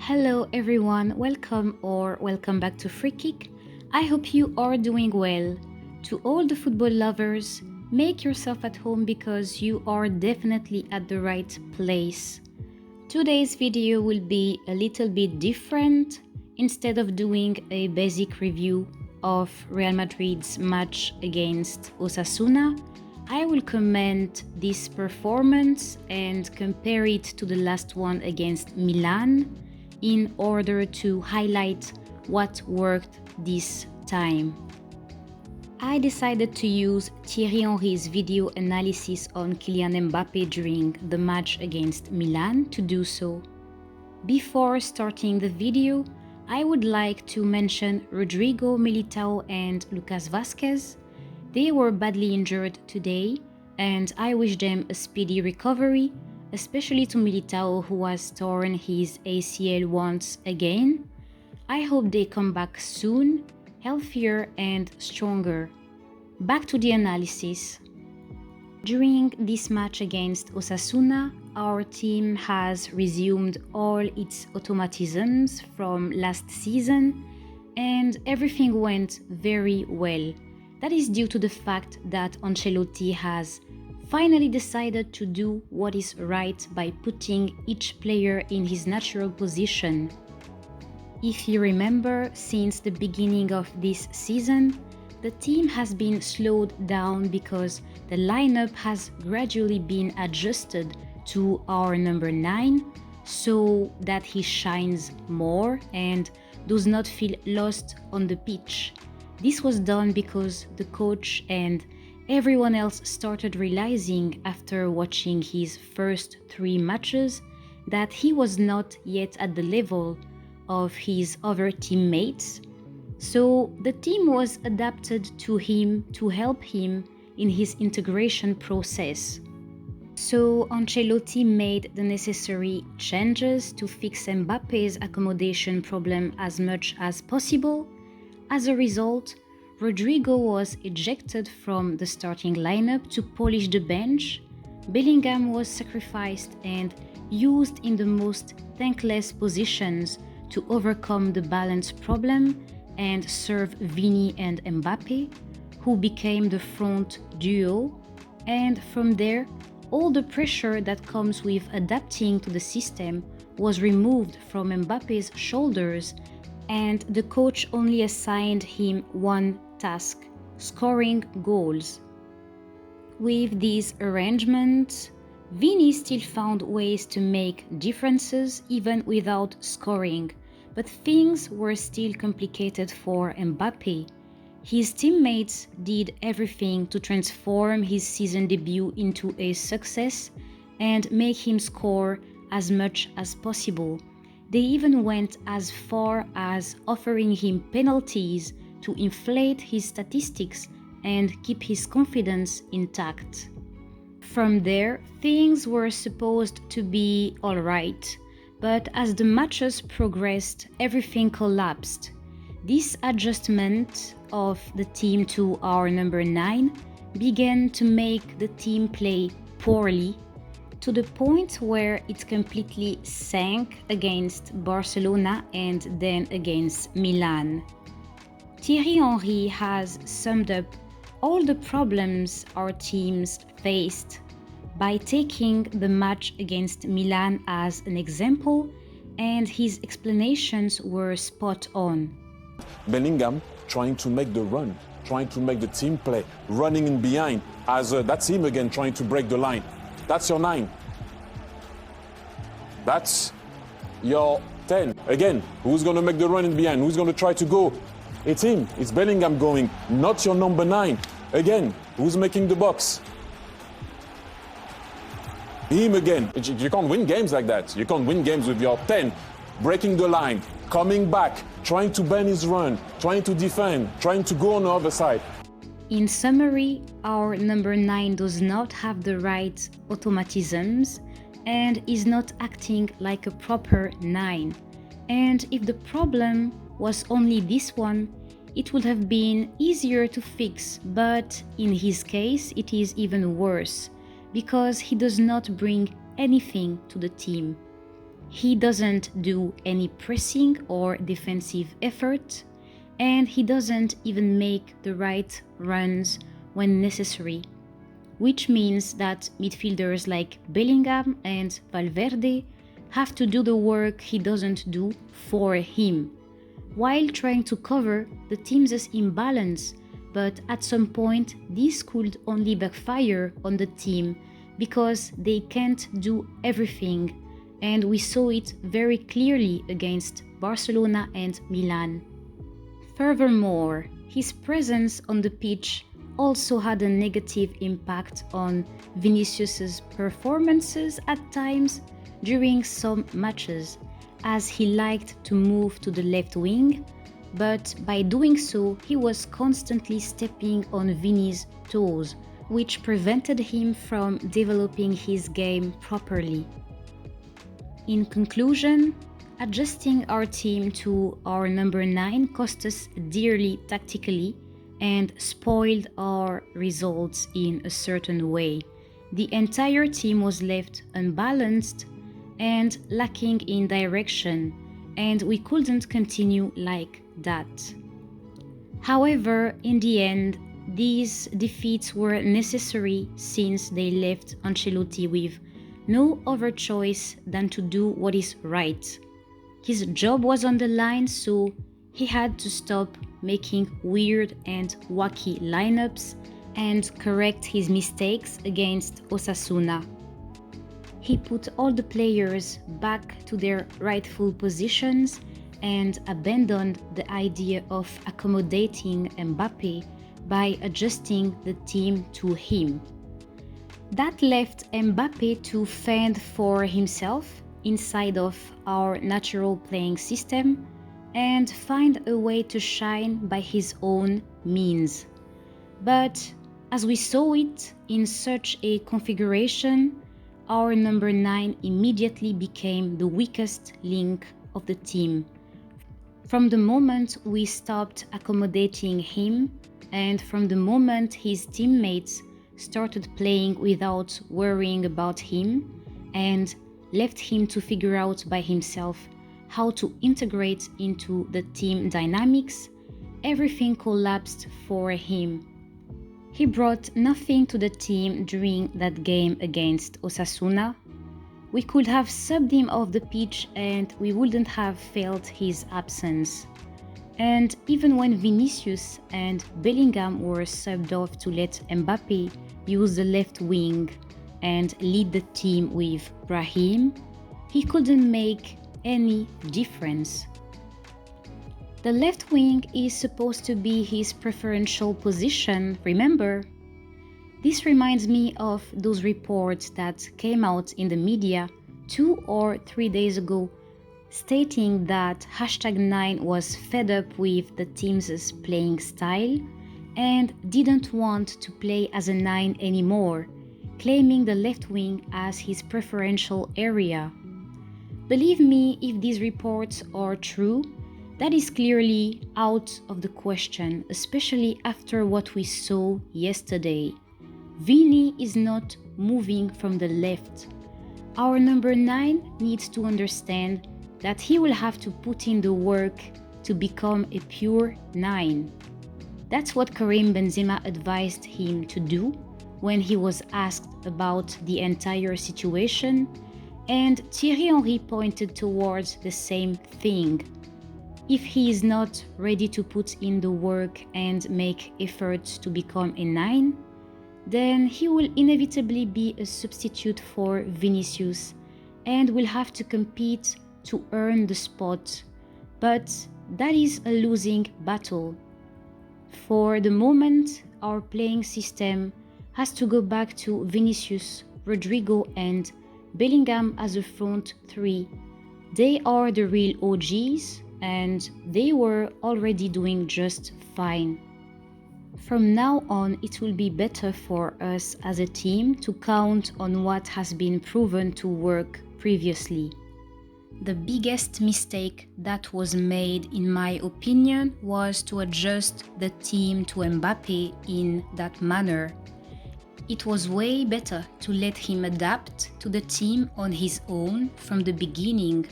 Hello everyone, welcome back to Free Kick. I hope you are doing well. To all the football lovers, make yourself at home because you are definitely at the right place. Today's video will be a little bit different. Instead of doing a basic review of Real Madrid's match against Osasuna, I will comment this performance and compare it to the last one against Milan in order to highlight what worked this time. I decided to use Thierry Henry's video analysis on Kylian Mbappe during the match against Milan to do so. Before starting the video, I would like to mention Rodrigo, Militao and Lucas Vázquez. They were badly injured today and I wish them a speedy recovery, especially to Militao, who has torn his ACL once again. I hope they come back soon, healthier and stronger. Back to the analysis. During this match against Osasuna, our team has resumed all its automatisms from last season and everything went very well. That is due to the fact that Ancelotti has finally decided to do what is right by putting each player in his natural position. If you remember, since the beginning of this season, the team has been slowed down because the lineup has gradually been adjusted to our number 9 so that he shines more and does not feel lost on the pitch. This was done because the coach and everyone else started realizing after watching his first 3 matches that he was not yet at the level of his other teammates. So the team was adapted to him to help him in his integration process. So Ancelotti made the necessary changes to fix Mbappe's accommodation problem as much as possible. As a result, Rodrigo was ejected from the starting lineup to polish the bench. Bellingham was sacrificed and used in the most thankless positions to overcome the balance problem and serve Vini and Mbappe, who became the front duo. And from there, all the pressure that comes with adapting to the system was removed from Mbappe's shoulders, and the coach only assigned him one task: scoring goals. With these arrangements, Vini still found ways to make differences even without scoring, but things were still complicated for Mbappe. His teammates did everything to transform his season debut into a success and make him score as much as possible. They even went as far as offering him penalties to inflate his statistics and keep his confidence intact. From there, things were supposed to be alright, but as the matches progressed, everything collapsed. This adjustment of the team to our number 9 began to make the team play poorly, to the point where it completely sank against Barcelona and then against Milan. Thierry Henry has summed up all the problems our teams faced by taking the match against Milan as an example, and his explanations were spot on. Bellingham trying to make the run, trying to make the team play, running in behind, that's him again trying to break the line. That's your 9. That's your 10. Again, who's going to make the run in behind? Who's going to try to go? It's him. It's Bellingham going, not your number 9. Again, who's making the box? Him again. You can't win games like that. You can't win games with your 10 breaking the line, coming back, trying to bend his run, trying to defend, trying to go on the other side. In summary, our number 9 does not have the right automatisms and is not acting like a proper 9. And if the problem was only this one, it would have been easier to fix, but in his case it is even worse, because he does not bring anything to the team. He doesn't do any pressing or defensive effort, and he doesn't even make the right runs when necessary, which means that midfielders like Bellingham and Valverde have to do the work he doesn't do for him, while trying to cover the team's imbalance. But at some point, this could only backfire on the team because they can't do everything, and we saw it very clearly against Barcelona and Milan. Furthermore, his presence on the pitch also had a negative impact on Vinicius's performances at times during some matches, as he liked to move to the left wing, but by doing so, he was constantly stepping on Vini's toes, which prevented him from developing his game properly. In conclusion, adjusting our team to our number 9 cost us dearly tactically and spoiled our results in a certain way. The entire team was left unbalanced and lacking in direction, and we couldn't continue like that. However, in the end, these defeats were necessary since they left Ancelotti with no other choice than to do what is right. His job was on the line, so he had to stop making weird and wacky lineups and correct his mistakes against Osasuna. He put all the players back to their rightful positions and abandoned the idea of accommodating Mbappe by adjusting the team to him. That left Mbappe to fend for himself inside of our natural playing system and find a way to shine by his own means. But as we saw it in such a configuration, our number 9 immediately became the weakest link of the team. From the moment we stopped accommodating him, and from the moment his teammates started playing without worrying about him and left him to figure out by himself how to integrate into the team dynamics, everything collapsed for him. He brought nothing to the team during that game against Osasuna. We could have subbed him off the pitch and we wouldn't have felt his absence. And even when Vinicius and Bellingham were subbed off to let Mbappe use the left wing and lead the team with Brahim, he couldn't make any difference. The left wing is supposed to be his preferential position, remember? This reminds me of those reports that came out in the media 2 or 3 days ago stating that #9 was fed up with the team's playing style and didn't want to play as a 9 anymore, claiming the left wing as his preferential area. Believe me, if these reports are true, that is clearly out of the question, especially after what we saw yesterday. Vini is not moving from the left. Our number 9 needs to understand that he will have to put in the work to become a pure 9. That's what Karim Benzema advised him to do when he was asked about the entire situation, and Thierry Henry pointed towards the same thing. If he is not ready to put in the work and make efforts to become a 9, then he will inevitably be a substitute for Vinicius and will have to compete to earn the spot. But that is a losing battle. For the moment, our playing system has to go back to Vinicius, Rodrigo and Bellingham as a front 3. They are the real OGs and they were already doing just fine. From now on, it will be better for us as a team to count on what has been proven to work previously. The biggest mistake that was made, in my opinion, was to adjust the team to Mbappe in that manner. it was way better to let him adapt to the team on his own from the beginning.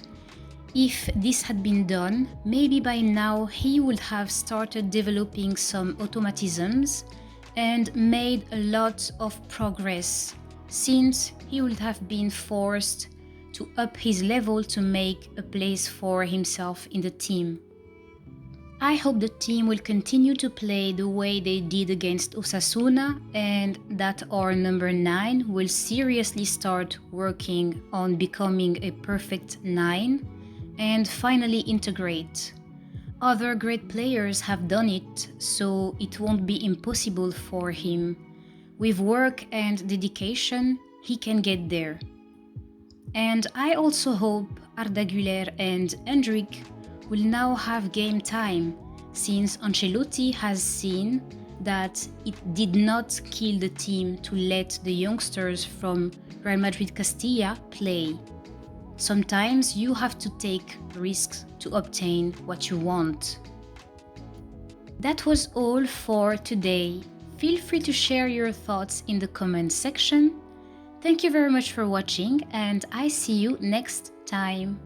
If this had been done, maybe by now he would have started developing some automatisms and made a lot of progress, since he would have been forced to up his level to make a place for himself in the team. I hope the team will continue to play the way they did against Osasuna, and that our number 9 will seriously start working on becoming a perfect 9 and finally integrate. Other great players have done it, so it won't be impossible for him. With work and dedication, he can get there. And I also hope Arda Güler and Hendrik will now have game time, since Ancelotti has seen that it did not kill the team to let the youngsters from Real Madrid Castilla play. Sometimes you have to take risks to obtain what you want. That was all for today. Feel free to share your thoughts in the comment section. Thank you very much for watching, and I see you next time.